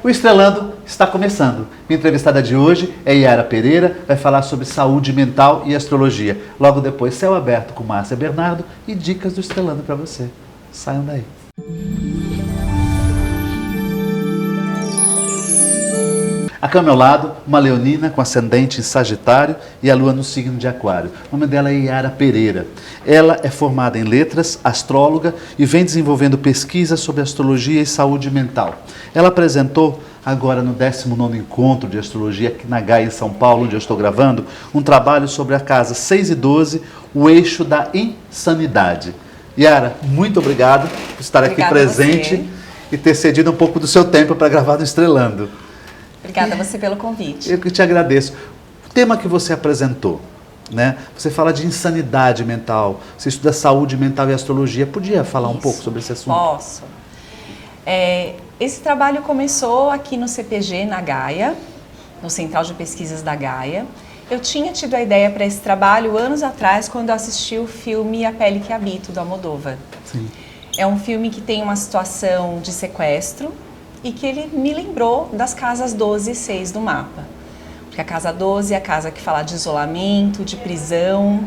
O Estrelando está começando. Minha entrevistada de hoje é Yara Pereira, vai falar sobre saúde mental e astrologia. Logo depois, Céu Aberto com Márcia Bernardo e dicas do Estrelando para você. Saiam daí. Aqui ao meu lado, uma leonina com ascendente em Sagitário e a lua no signo de Aquário. O nome dela é Yara Pereira. Ela é formada em letras, astróloga e vem desenvolvendo pesquisas sobre astrologia e saúde mental. Ela apresentou, agora no 19º Encontro de Astrologia aqui na Gaia, em São Paulo, onde eu estou gravando, um trabalho sobre a casa 6 e 12, o eixo da insanidade. Yara, muito obrigado por estar aqui presente e ter cedido um pouco do seu tempo para gravar no Estrelando. Obrigada a você pelo convite. Eu que te agradeço. O tema que você apresentou, né? Você fala de insanidade mental, você estuda saúde mental e astrologia. Podia falar um pouco sobre esse assunto? Posso. Esse trabalho começou aqui no CPG, na Gaia, no Central de Pesquisas da Gaia. Eu tinha tido a ideia para esse trabalho anos atrás, quando eu assisti o filme A Pele que Habito, do Almodóvar. Sim. É um filme que tem uma situação de sequestro, e que ele me lembrou das casas 12 e 6 do mapa. Porque a casa 12 é a casa que fala de isolamento, de prisão,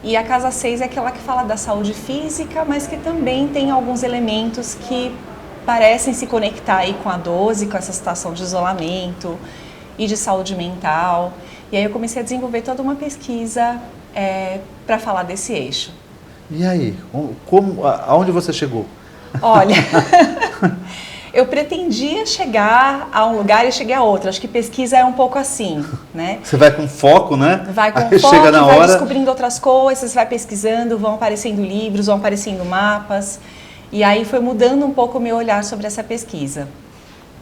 e a casa 6 é aquela que fala da saúde física, mas que também tem alguns elementos que parecem se conectar aí com a 12, com essa situação de isolamento e de saúde mental. E aí eu comecei a desenvolver toda uma pesquisa para falar desse eixo. E aí, aonde você chegou? Olha... Eu pretendia chegar a um lugar e cheguei a outro. Acho que pesquisa é um pouco assim, né? Você vai com foco, né? Vai com aí foco, chega na vai hora... descobrindo outras coisas, vai pesquisando, vão aparecendo livros, vão aparecendo mapas. E aí foi mudando um pouco o meu olhar sobre essa pesquisa.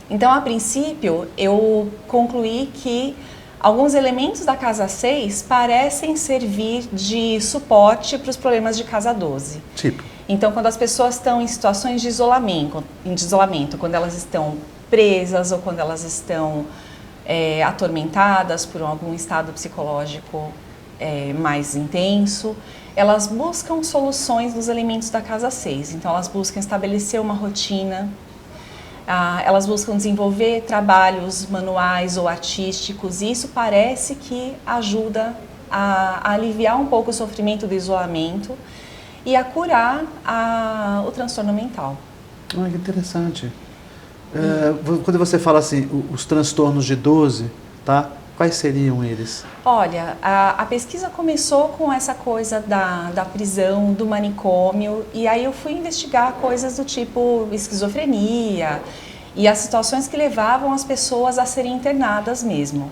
Então, a princípio, eu concluí que alguns elementos da casa 6 parecem servir de suporte para os problemas de casa 12. Tipo? Então, quando as pessoas estão em situações de isolamento, quando elas estão presas ou quando elas estão atormentadas por algum estado psicológico mais intenso, elas buscam soluções nos elementos da casa 6. Então, elas buscam estabelecer uma rotina, elas buscam desenvolver trabalhos manuais ou artísticos, e isso parece que ajuda a aliviar um pouco o sofrimento do isolamento e a curar o transtorno mental. Que interessante. Quando você fala assim, os transtornos de 12, tá? Quais seriam eles? Olha, a pesquisa começou com essa coisa da prisão, do manicômio, e aí eu fui investigar coisas do tipo esquizofrenia e as situações que levavam as pessoas a serem internadas mesmo.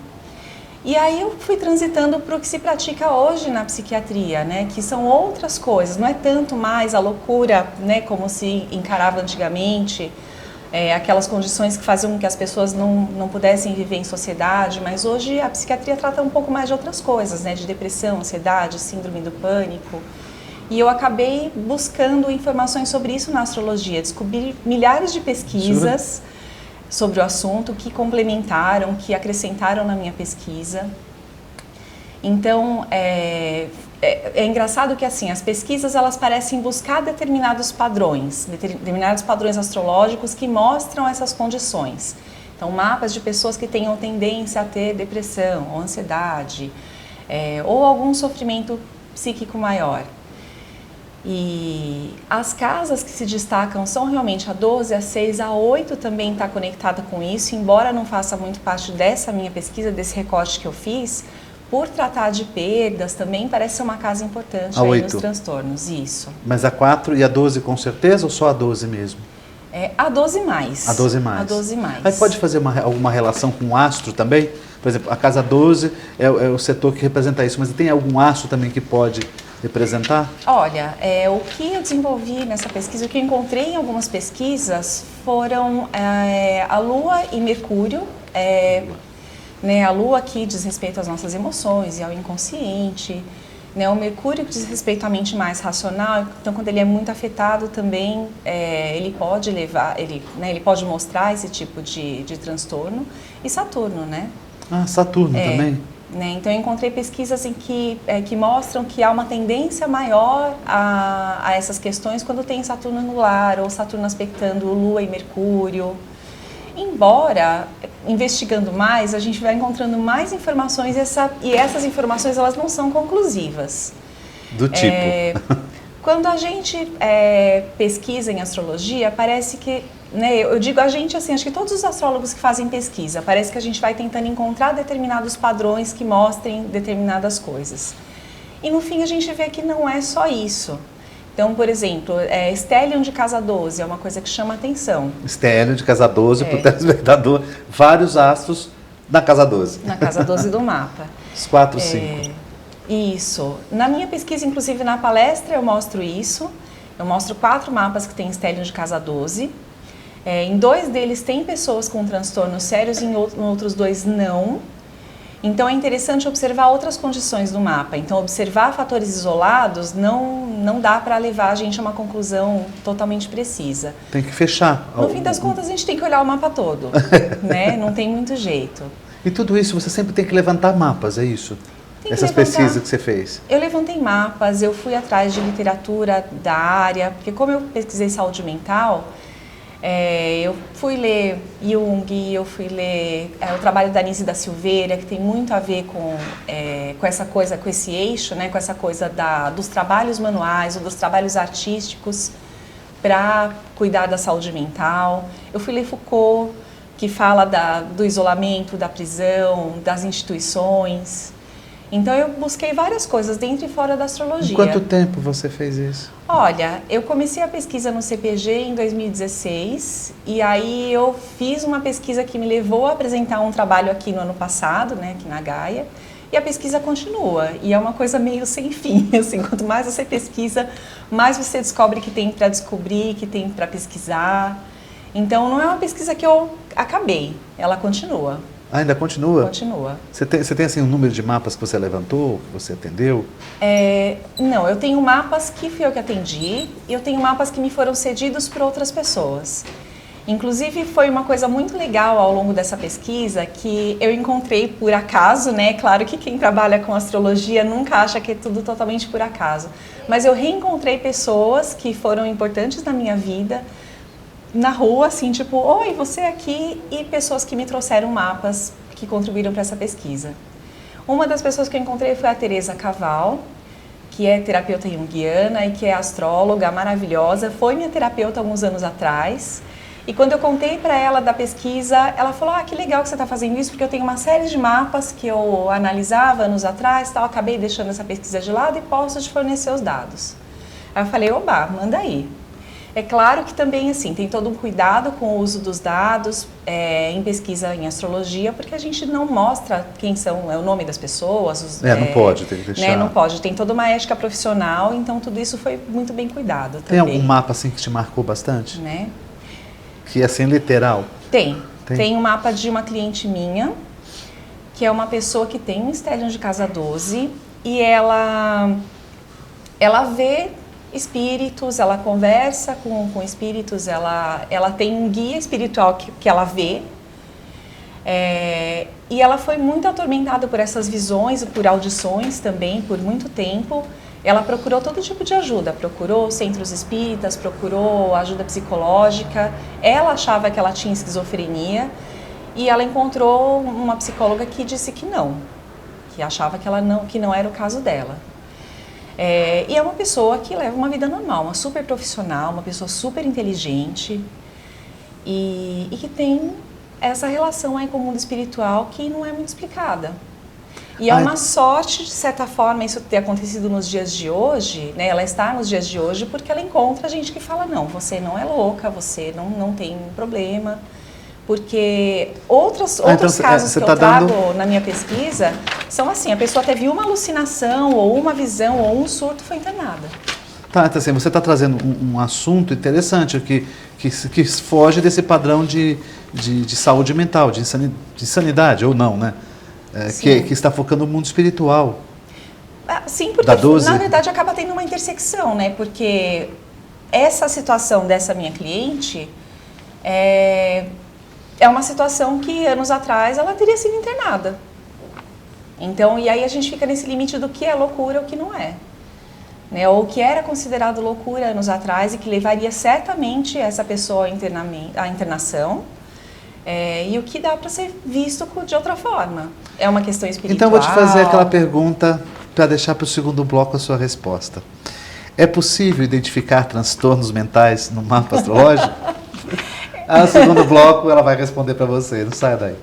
E aí eu fui transitando para o que se pratica hoje na psiquiatria, né? Que são outras coisas, não é tanto mais a loucura, né? Como se encarava antigamente, aquelas condições que faziam com que as pessoas não pudessem viver em sociedade, mas hoje a psiquiatria trata um pouco mais de outras coisas, né? De depressão, ansiedade, síndrome do pânico. E eu acabei buscando informações sobre isso na astrologia, descobri milhares de pesquisas sobre o assunto, que complementaram, que acrescentaram na minha pesquisa. Então, é engraçado que assim, as pesquisas elas parecem buscar determinados padrões astrológicos que mostram essas condições. Então, mapas de pessoas que tenham tendência a ter depressão ou ansiedade, ou algum sofrimento psíquico maior. E as casas que se destacam são realmente a 12, a 6, a 8 também está conectada com isso, embora não faça muito parte dessa minha pesquisa, desse recorte que eu fiz, por tratar de perdas, também parece ser uma casa importante aí nos transtornos, isso. Mas a 4 e a 12 com certeza ou só a 12 mesmo? A 12 mais. A 12 mais. A 12 mais. Aí pode fazer alguma relação com o astro também? Por exemplo, a casa 12 é o setor que representa isso, mas tem algum astro também que pode representar? Olha, o que eu desenvolvi nessa pesquisa, o que eu encontrei em algumas pesquisas foram a Lua e Mercúrio, né, a Lua que diz respeito às nossas emoções e ao inconsciente, né, o Mercúrio que diz respeito à mente mais racional, então quando ele é muito afetado também, ele pode levar, ele pode mostrar esse tipo de transtorno, e Saturno, né? Ah, Saturno também? Né? Então eu encontrei pesquisas em que mostram que há uma tendência maior a essas questões quando tem Saturno no lar ou Saturno aspectando Lua e Mercúrio. Embora, investigando mais, a gente vai encontrando mais informações e essas informações elas não são conclusivas. Do tipo? Quando a gente pesquisa em astrologia, parece que, né, eu digo a gente assim, acho que todos os astrólogos que fazem pesquisa, parece que a gente vai tentando encontrar determinados padrões que mostrem determinadas coisas. E no fim a gente vê que não é só isso. Então, por exemplo, Stellium de casa 12 é uma coisa que chama atenção. Stellium de casa 12, para o telespectador, vários astros na casa 12. Na casa 12 do mapa. Os 4, 5. Isso. Na minha pesquisa, inclusive na palestra, eu mostro isso. Eu mostro 4 mapas que tem Stellium de casa 12. Em 2 deles tem pessoas com transtornos sérios e em outros 2 não. Então é interessante observar outras condições do mapa. Então observar fatores isolados não dá para levar a gente a uma conclusão totalmente precisa. Tem que fechar. No fim das contas a gente tem que olhar o mapa todo, né? Não tem muito jeito. E tudo isso você sempre tem que levantar mapas, é isso? Essas pesquisas que você fez? Eu levantei mapas, eu fui atrás de literatura da área, porque como eu pesquisei saúde mental, eu fui ler Jung, eu fui ler o trabalho da Anísia da Silveira, que tem muito a ver com essa coisa, com esse eixo, né, com essa coisa dos trabalhos manuais ou dos trabalhos artísticos para cuidar da saúde mental. Eu fui ler Foucault, que fala do isolamento, da prisão, das instituições. Então eu busquei várias coisas dentro e fora da astrologia. Em quanto tempo você fez isso? Olha, eu comecei a pesquisa no CPG em 2016 e aí eu fiz uma pesquisa que me levou a apresentar um trabalho aqui no ano passado, né, aqui na Gaia, e a pesquisa continua. E é uma coisa meio sem fim, assim, quanto mais você pesquisa, mais você descobre que tem para descobrir, que tem para pesquisar. Então não é uma pesquisa que eu acabei, ela continua. Ainda continua? Continua. Você tem assim um número de mapas que você levantou, que você atendeu? Não, eu tenho mapas que fui eu que atendi e eu tenho mapas que me foram cedidos por outras pessoas. Inclusive foi uma coisa muito legal ao longo dessa pesquisa que eu encontrei por acaso, né? Claro que quem trabalha com astrologia nunca acha que é tudo totalmente por acaso. Mas eu reencontrei pessoas que foram importantes na minha vida, na rua, assim, tipo, oi, você aqui, e pessoas que me trouxeram mapas que contribuíram para essa pesquisa. Uma das pessoas que eu encontrei foi a Teresa Caval, que é terapeuta junguiana e que é astróloga maravilhosa, foi minha terapeuta alguns anos atrás, e quando eu contei para ela da pesquisa, ela falou, que legal que você está fazendo isso, porque eu tenho uma série de mapas que eu analisava anos atrás, tal, acabei deixando essa pesquisa de lado e posso te fornecer os dados. Aí eu falei, oba, manda aí. É claro que também, assim, tem todo um cuidado com o uso dos dados em pesquisa em astrologia, porque a gente não mostra quem são, o nome das pessoas. Não pode, tem que deixar. Né, não pode, tem toda uma ética profissional, então tudo isso foi muito bem cuidado também. Tem algum mapa, assim, que te marcou bastante? Né? Que é, assim, literal? Tem um mapa de uma cliente minha, que é uma pessoa que tem um Stellium de casa 12, e ela vê espíritos, ela conversa com espíritos, ela tem um guia espiritual que ela vê, e ela foi muito atormentada por essas visões, por audições também, por muito tempo. Ela procurou todo tipo de ajuda, procurou centros espíritas, procurou ajuda psicológica, ela achava que ela tinha esquizofrenia, e ela encontrou uma psicóloga que disse que não, que achava que não era o caso dela. E é uma pessoa que leva uma vida normal, uma super profissional, uma pessoa super inteligente e que tem essa relação aí com o mundo espiritual que não é muito explicada. E é uma sorte, de certa forma, isso ter acontecido nos dias de hoje, né? Ela está nos dias de hoje porque ela encontra gente que fala, não, você não é louca, você não tem problema. Porque outros casos que eu trago na minha pesquisa são assim, a pessoa teve uma alucinação, ou uma visão, ou um surto, foi internada. Então assim, você está trazendo um assunto interessante que foge desse padrão de saúde mental, de insanidade, ou não, né? Que está focando no mundo espiritual. Sim, porque na verdade acaba tendo uma intersecção, né? Porque essa situação dessa minha cliente é uma situação que anos atrás ela teria sido internada. Então, e aí a gente fica nesse limite do que é loucura ou o que não é. Né? Ou o que era considerado loucura anos atrás e que levaria certamente essa pessoa à internação. E o que dá para ser visto de outra forma. É uma questão espiritual. Então, vou te fazer aquela pergunta para deixar para o segundo bloco a sua resposta. É possível identificar transtornos mentais no mapa astrológico? No segundo bloco ela vai responder para você, não sai daí.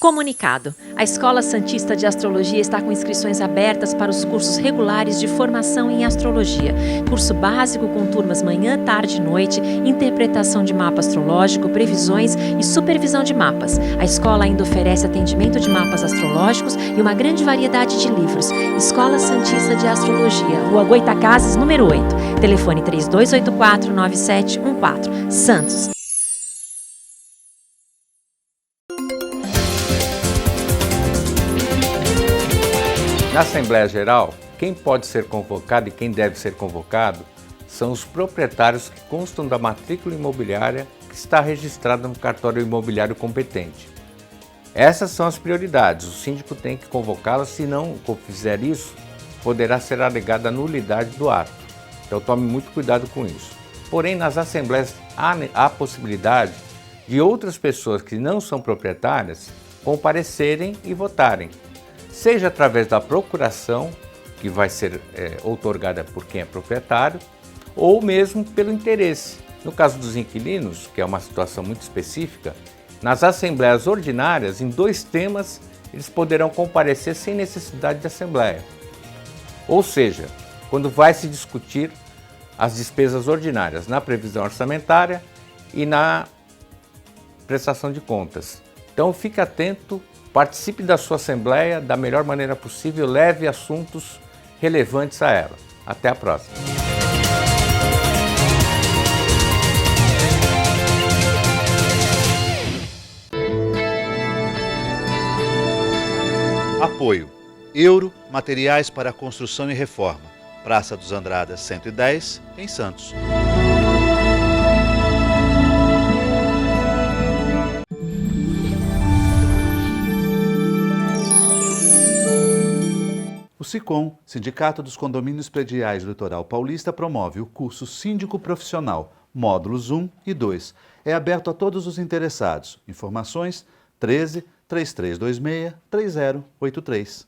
Comunicado. A Escola Santista de Astrologia está com inscrições abertas para os cursos regulares de formação em astrologia. Curso básico com turmas manhã, tarde e noite, interpretação de mapa astrológico, previsões e supervisão de mapas. A escola ainda oferece atendimento de mapas astrológicos e uma grande variedade de livros. Escola Santista de Astrologia, Rua Goitacazes, número 8. Telefone 3284-9714. Santos. Na Assembleia Geral, quem pode ser convocado e quem deve ser convocado são os proprietários que constam da matrícula imobiliária que está registrada no cartório imobiliário competente. Essas são as prioridades, o síndico tem que convocá-las, se não fizer isso, poderá ser alegada a nulidade do ato. Então tome muito cuidado com isso. Porém, nas assembleias há a possibilidade de outras pessoas que não são proprietárias comparecerem e votarem. Seja através da procuração, que vai ser outorgada por quem é proprietário, ou mesmo pelo interesse. No caso dos inquilinos, que é uma situação muito específica, nas assembleias ordinárias, em 2 temas, eles poderão comparecer sem necessidade de assembleia. Ou seja, quando vai se discutir as despesas ordinárias na previsão orçamentária e na prestação de contas. Então fique atento. Participe da sua assembleia da melhor maneira possível, leve assuntos relevantes a ela. Até a próxima. Apoio. Euro, materiais para construção e reforma. Praça dos Andradas 110, em Santos. O SICOM, Sindicato dos Condomínios Prediais do Litoral Paulista, promove o curso Síndico Profissional, módulos 1 e 2. É aberto a todos os interessados. Informações 13 3326 3083.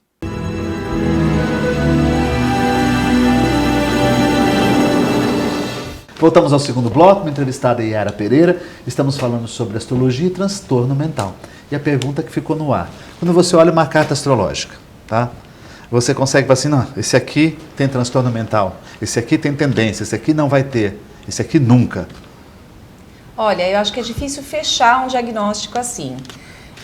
Voltamos ao segundo bloco, uma entrevistada é Yara Pereira. Estamos falando sobre astrologia e transtorno mental. E a pergunta que ficou no ar. Quando você olha uma carta astrológica, tá? Você consegue falar assim, não, esse aqui tem transtorno mental, esse aqui tem tendência, esse aqui não vai ter, esse aqui nunca. Olha, eu acho que é difícil fechar um diagnóstico assim.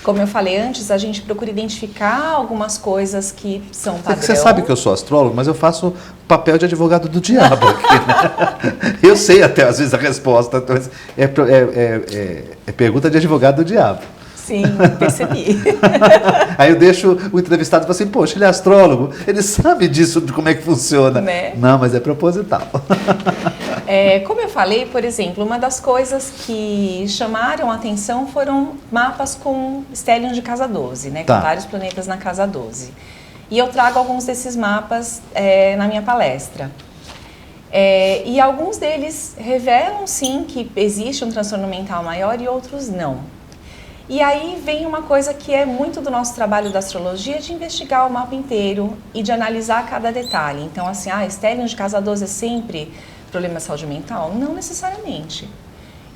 Como eu falei antes, a gente procura identificar algumas coisas que são padrão. Você sabe que eu sou astrólogo, mas eu faço papel de advogado do diabo aqui, né? Eu sei até às vezes a resposta, é pergunta de advogado do diabo. Sim, percebi. Aí eu deixo o entrevistado e falo assim, poxa, ele é astrólogo, ele sabe disso, de como é que funciona. Né? Não, mas é proposital. Como eu falei, por exemplo, uma das coisas que chamaram a atenção foram mapas com stellium de casa 12, né? Tá. Com vários planetas na casa 12. E eu trago alguns desses mapas na minha palestra. E alguns deles revelam, sim, que existe um transtorno mental maior e outros não. E aí vem uma coisa que é muito do nosso trabalho da astrologia, de investigar o mapa inteiro e de analisar cada detalhe. Então, assim, stellium de casa 12 é sempre problema de saúde mental? Não necessariamente.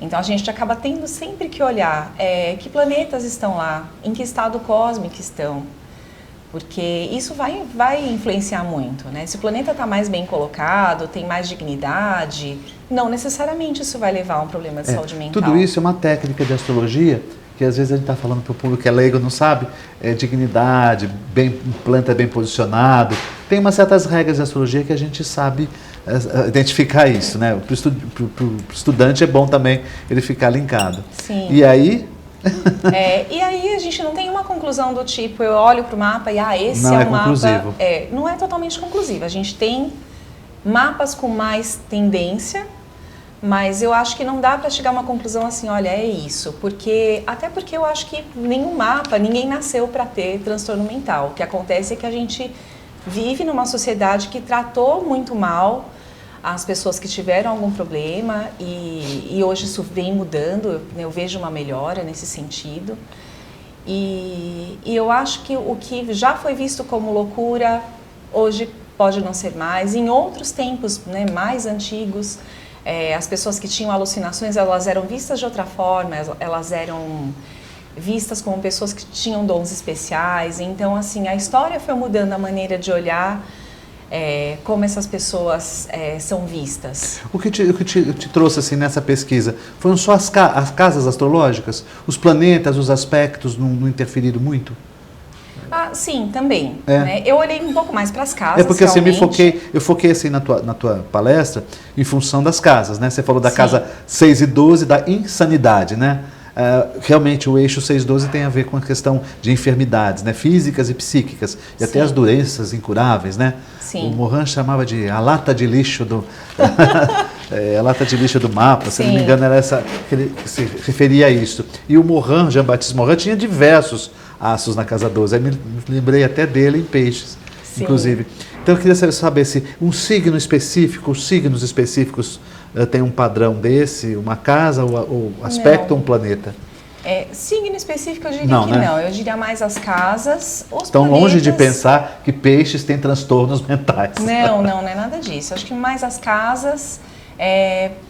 Então, a gente acaba tendo sempre que olhar que planetas estão lá, em que estado cósmico estão, porque isso vai influenciar muito, né? Se o planeta está mais bem colocado, tem mais dignidade, não necessariamente isso vai levar a um problema de saúde mental. Tudo isso é uma técnica de astrologia que às vezes a gente está falando para o público que é leigo, não sabe, dignidade, planta bem posicionado. Tem umas certas regras de astrologia que a gente sabe identificar isso, né? Para o estudante é bom também ele ficar linkado. Sim. E aí... e aí a gente não tem uma conclusão do tipo, eu olho para o mapa e esse não é um conclusivo. Mapa... não é totalmente conclusivo. A gente tem mapas com mais tendência, mas eu acho que não dá para chegar a uma conclusão assim, olha, é isso. Até porque eu acho que nenhum mapa, ninguém nasceu para ter transtorno mental. O que acontece é que a gente vive numa sociedade que tratou muito mal as pessoas que tiveram algum problema e hoje isso vem mudando, eu vejo uma melhora nesse sentido. E eu acho que o que já foi visto como loucura, hoje pode não ser mais. Em outros tempos, né, mais antigos, as pessoas que tinham alucinações, elas eram vistas de outra forma, elas eram vistas como pessoas que tinham dons especiais. Então, assim, a história foi mudando a maneira de olhar como essas pessoas são vistas. O que te trouxe assim, nessa pesquisa foram só as casas astrológicas? Os planetas, os aspectos não interferiram muito? Ah, sim, também. Né? Eu olhei um pouco mais para as casas. Porque assim, realmente. eu foquei assim na tua palestra em função das casas, né? Você falou da casa 6 e 12, da insanidade, né? Realmente o eixo 6-12 tem a ver com a questão de enfermidades, né, físicas e psíquicas, e até as doenças incuráveis, né? Sim. O Morin chamava de a lata de lixo do a lata de lixo do mapa, se não me engano era essa que ele se referia a isso. E o Morin, Jean-Baptiste Morin, tinha diversos astros na casa 12, aí me lembrei até dele em Peixes, inclusive. Então eu queria saber se um signo específico, os signos específicos tem um padrão desse, uma casa, ou aspecto ou um planeta? Signo específico eu diria que né? não, eu diria mais as casas, os Tão planetas... longe de pensar que Peixes tem transtornos mentais. Não é nada disso. Acho que mais as casas,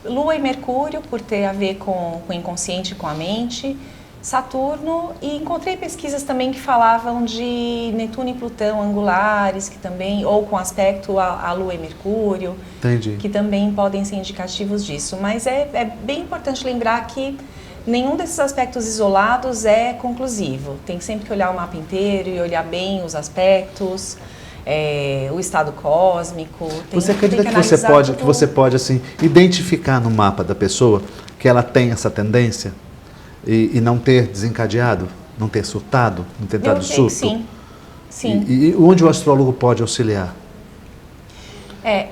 Lua e Mercúrio, por ter a ver com o inconsciente e com a mente, Saturno, e encontrei pesquisas também que falavam de Netuno e Plutão angulares, que também, ou com aspecto a Lua e Mercúrio, Entendi. que também podem ser indicativos disso. Mas é bem importante lembrar que nenhum desses aspectos isolados é conclusivo. Tem sempre que olhar o mapa inteiro e olhar bem os aspectos, o estado cósmico. Você acredita que você pode assim, identificar no mapa da pessoa que ela tem essa tendência? E não ter desencadeado, não ter surtado, não ter dado surto? Sim. E onde o astrólogo pode auxiliar?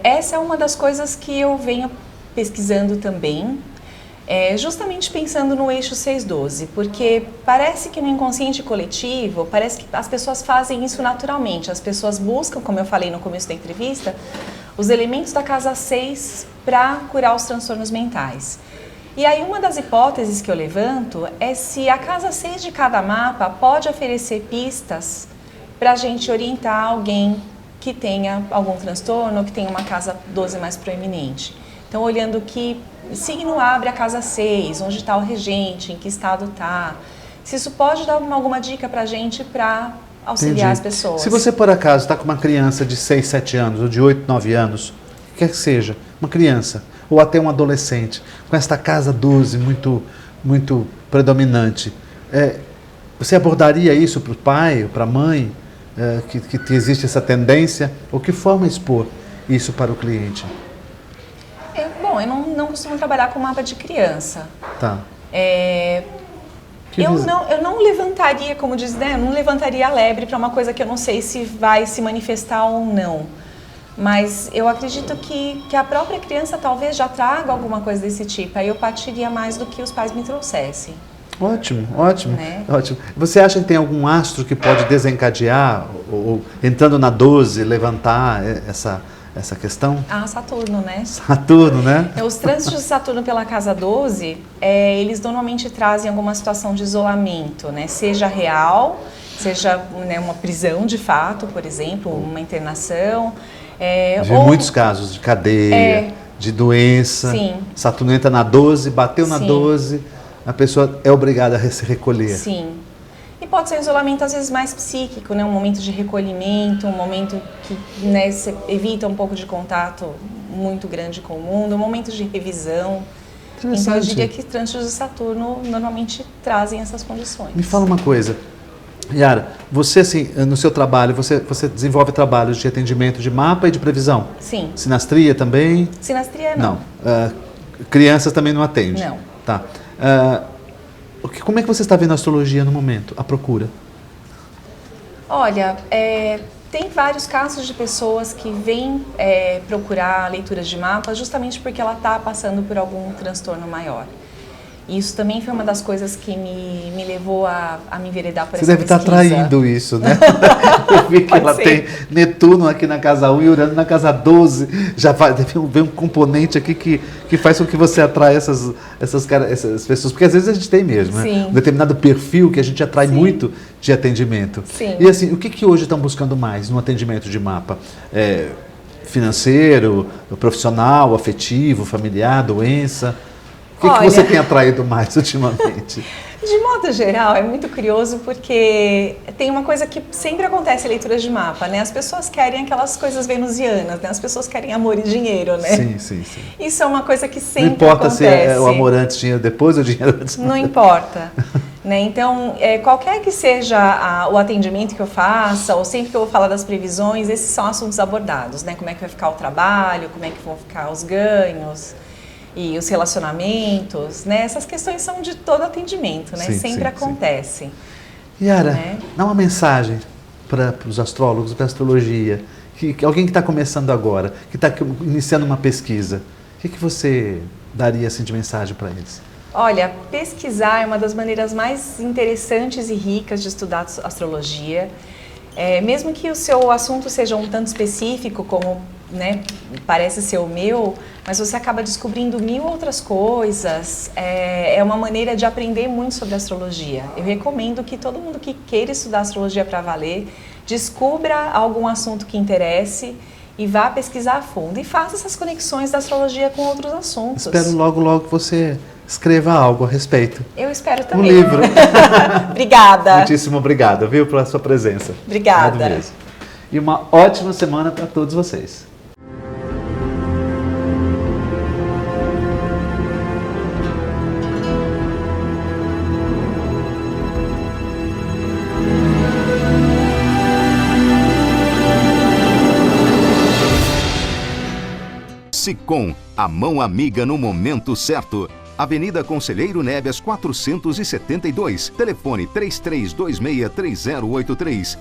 Essa é uma das coisas que eu venho pesquisando também, justamente pensando no eixo 6-12, porque parece que no inconsciente coletivo, parece que as pessoas fazem isso naturalmente, as pessoas buscam, como eu falei no começo da entrevista, os elementos da casa 6 para curar os transtornos mentais. E aí uma das hipóteses que eu levanto é se a casa 6 de cada mapa pode oferecer pistas para a gente orientar alguém que tenha algum transtorno ou que tenha uma casa 12 mais proeminente. Então, olhando que signo abre a casa 6, onde está o regente, em que estado está, se isso pode dar alguma dica para a gente para auxiliar as pessoas. Se você, por acaso, está com uma criança de 6, 7 anos, ou de 8, 9 anos, quer que seja, uma criança, ou até um adolescente, com esta casa 12 muito predominante, você abordaria isso para o pai, para a mãe, que existe essa tendência? Ou que forma expor isso para o cliente? Bom, eu não costumo trabalhar com mapa de criança. Tá. Eu não levantaria, como diz, né? Eu não levantaria a lebre para uma coisa que eu não sei se vai se manifestar ou não. Mas eu acredito que a própria criança talvez já traga alguma coisa desse tipo. Aí eu partiria mais do que os pais me trouxessem. Ótimo. Né? Ótimo. Você acha que tem algum astro que pode desencadear, ou entrando na 12, levantar essa questão? Saturno, né? Saturno, né? Os trânsitos de Saturno pela casa 12, eles normalmente trazem alguma situação de isolamento, né? Seja real, seja, né, uma prisão de fato, por exemplo, uma internação. Muitos casos de cadeia, de doença. Sim. Saturno entra na 12, bateu na 12, a pessoa é obrigada a se recolher. Sim. E pode ser um isolamento às vezes mais psíquico, né? Um momento de recolhimento, um momento que, né, você evita um pouco de contato muito grande com o mundo, um momento de revisão. Então eu diria que trânsitos de Saturno normalmente trazem essas condições. Me fala uma coisa, Yara, você assim, no seu trabalho, você desenvolve trabalhos de atendimento de mapa e de previsão? Sim. Sinastria também? Sinastria não. Crianças também não atende? Não. Tá. Como é que você está vendo a astrologia no momento, a procura? Olha, tem vários casos de pessoas que vêm procurar leituras de mapa justamente porque ela está passando por algum transtorno maior. E isso também foi uma das coisas que me levou a me enveredar por Você essa deve estar pesquisa. atraindo isso, né? Eu vi que Pode ela ser. tem Netuno aqui na casa 1 e Urano na casa 12. Já vem um componente aqui que faz com que você atrai essas pessoas. Porque às vezes a gente tem mesmo, né? Sim. Um determinado perfil que a gente atrai Sim. muito de atendimento. Sim. E assim, o que hoje estão buscando mais no atendimento de mapa? Financeiro, profissional, afetivo, familiar, doença? O que você tem atraído mais ultimamente? De modo geral, é muito curioso porque tem uma coisa que sempre acontece em leituras de mapa, né? As pessoas querem aquelas coisas venusianas, né? As pessoas querem amor e dinheiro, né? Sim, sim, sim. Isso é uma coisa que sempre Não importa acontece. se é o amor antes, dinheiro depois ou dinheiro antes. Não importa. Né? Então, qualquer que seja o atendimento que eu faça, ou sempre que eu vou falar das previsões, esses são assuntos abordados, né? Como é que vai ficar o trabalho, como é que vão ficar os ganhos e os relacionamentos, né? Essas questões são de todo atendimento, né? Sim, Sempre sim, acontece. Yara, Né? dá uma mensagem para os astrólogos, para a astrologia, alguém que está começando agora, que está iniciando uma pesquisa, o que você daria assim, de mensagem para eles? Olha, pesquisar é uma das maneiras mais interessantes e ricas de estudar astrologia. Mesmo que o seu assunto seja um tanto específico, como, né, parece ser o meu, mas você acaba descobrindo 1000 outras coisas. É uma maneira de aprender muito sobre astrologia. Eu recomendo que todo mundo que queira estudar astrologia para valer, descubra algum assunto que interesse e vá pesquisar a fundo. E faça essas conexões da astrologia com outros assuntos. Espero logo que você escreva algo a respeito. Eu espero Um também. livro. Obrigada. Muitíssimo obrigado, viu, pela sua presença. Obrigada. Obrigado mesmo. E uma ótima semana para todos vocês. Sicom, a mão amiga no momento certo. Avenida Conselheiro Nebias 472, telefone 33263083.